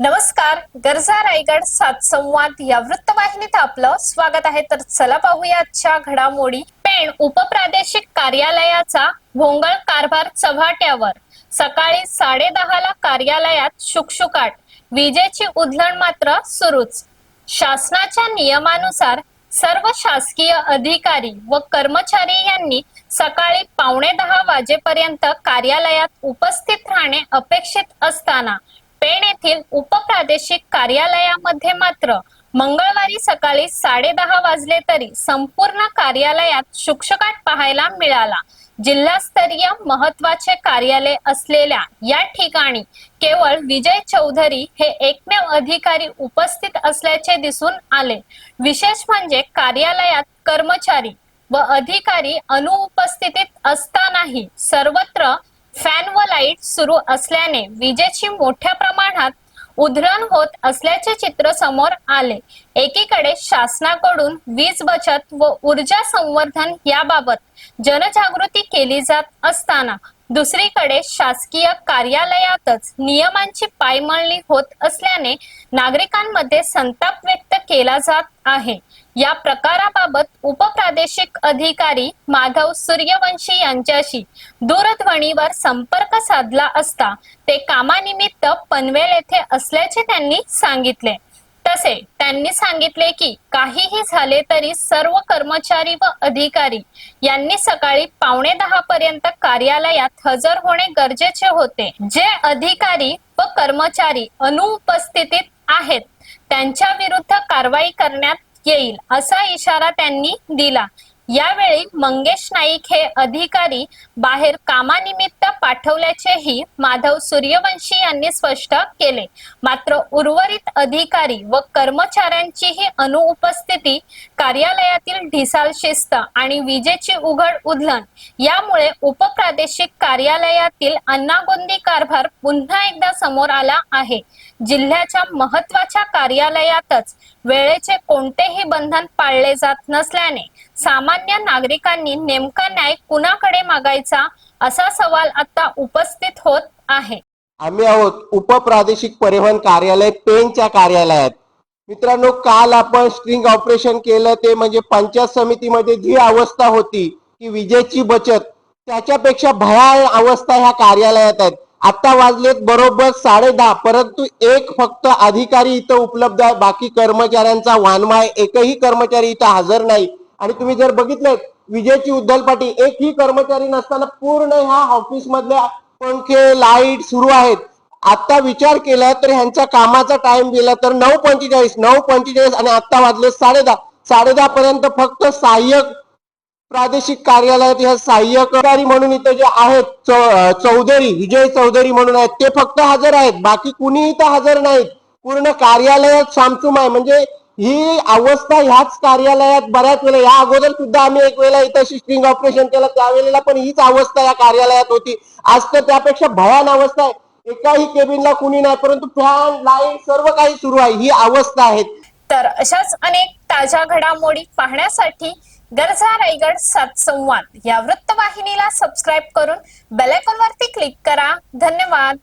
नमस्कार, गरजा रायगड सात संवाद या वृत्तवाहिनीत आपलं स्वागत आहे। तर चला पाहूया आजच्या घडामोडी। पेण उपप्रादेशिक कार्यालयाचा भोंगळ कारभार चव्हाट्यावर। सकाळी 10:30 ला कार्यालयात शुकशुकाट, विजेची उधळण मात्र सुरूच। शासनाच्या नियमानुसार सर्व शासकीय अधिकारी व कर्मचारी यांनी सकाळी 9:45 वाजेपर्यंत कार्यालयात उपस्थित राहणे अपेक्षित असताना पेण येथील उपप्रादेशिक कार्यालयामध्ये मात्र मंगळवारी सकाळी 10:30 वाजले तरी संपूर्ण कार्यालयात शुकशुकाट पाहायला मिळाला। जिल्हास्तरीय महत्त्वाचे कार्यालय असलेल्या या ठिकाणी केवळ विजय चौधरी हे एकमेव अधिकारी उपस्थित असल्याचे दिसून आले। विशेष म्हणजे कार्यालयात कर्मचारी व अधिकारी अनुपस्थितीत असतानाही सर्वत्र फॅन व लाईट सुरू असल्याने विजेची मोठ्या प्रमाणात उधळण होत असल्याचे चित्र समोर आले। एकीकडे शासनाकडून वीज बचत व ऊर्जा संवर्धन याबाबत जनजागृती केली जात असताना दुसरीकडे शासकीय कार्यालयातच नियमांची पायमळणी होत असल्याने नागरिकांमध्ये संताप व्यक्त केला जात आहे। या प्रकाराबाबत उपप्रादेशिक अधिकारी माधव सूर्यवंशी यांच्याशी दूरध्वनीवर संपर्क साधला असता ते कामानिमित्त पनवेल येथे असल्याचे त्यांनी सांगितले। तसे त्यांनी सांगितले की काहीही झाले तरी सर्व कर्मचारी व अधिकारी यांनी सकाळी 9:45 पर्यंत कार्यालयात हजर होणे गरजेचे होते। जे अधिकारी व कर्मचारी अनुपस्थितीत आहेत त्यांच्या विरुद्ध कारवाई करण्यात येईल असा इशारा त्यांनी दिला। यावेळी मंगेश नाईक हे अधिकारी बाहेर कामानिमित्त पाठवल्याचेही माधव सूर्यवंशी यांनी स्पष्ट केले। मात्र उर्वरित अधिकारी व कर्मचाऱ्यांचीही अनुपस्थिती, कार्यालयातील ढिसाळ शिस्त आणि विजेची उघड उधळण यामुळे उपप्रादेशिक कार्यालयातील अन्नागोंदी कारभार पुन्हा एकदा समोर आला आहे। जिल्ह्याच्या महत्त्वाच्या कार्यालयातच वेळेचे कोणतेही बंधन पाळले जात नसल्याने सामान्य नागरिकांनी नेमका न्याय कुणाकडे मागायचा असा सवाल आता उपस्थित होत आहे। आम्ही आहोत उपप्रादेशिक परिवहन कार्यालय पेणच्या कार्यालयात। मित्रांनो, काल आपण स्ट्रिंग ऑपरेशन केलं ते म्हणजे पंचायत समितीमध्ये जी अवस्था होती की विजेची बचत, त्याच्यापेक्षा भयानक अवस्था ह्या कार्यालयात आहेत। आता वाजलेत बरोबर 10:30, परंतु एक फक्त अधिकारी इथं उपलब्ध आहे, बाकी कर्मचाऱ्यांचा वानवा, एकही कर्मचारी इथं हजर नाही। आणि तुम्ही जर बघितलं विजेची उधळपाटी, एकही कर्मचारी नसताना पूर्ण ह्या ऑफिस मधल्या पंखे लाईट सुरू आहेत। आता विचार केला तर ह्यांचा कामाचा टाइम दिला तर 9:45 आणि आता वाजले 10:30। 10:30 पर्यंत फक्त सहाय्यक प्रादेशिक कार्यालयात ह्या सहाय्यक अधिकारी म्हणून इथे जे आहेत चौधरी, विजय चौधरी म्हणून आहेत, ते फक्त हजर आहेत, बाकी कुणी इथं हजर नाहीत। पूर्ण कार्यालयात सामसूम आहे। म्हणजे ही अवस्था ह्याच कार्यालयात बऱ्याच वेळा, या अगोदर सुद्धा आम्ही एक वेळेला इथं स्ट्रिंग ऑपरेशन केलं त्यावेळेला पण हीच अवस्था या कार्यालयात होती। आज तर त्यापेक्षा भयानक अवस्था आहे। एकाही केबिनला कुणी नाही, परंतु फॅन लाईट सर्व काही सुरू आहे, ही अवस्था आहे। तर अशाच अनेक ताज्या घडामोडी पाहण्यासाठी गरजा रायगड सात संवाद या वृत्तवाहिनीला सबस्क्राइब करून बेल आयकॉन वरती क्लिक करा। धन्यवाद।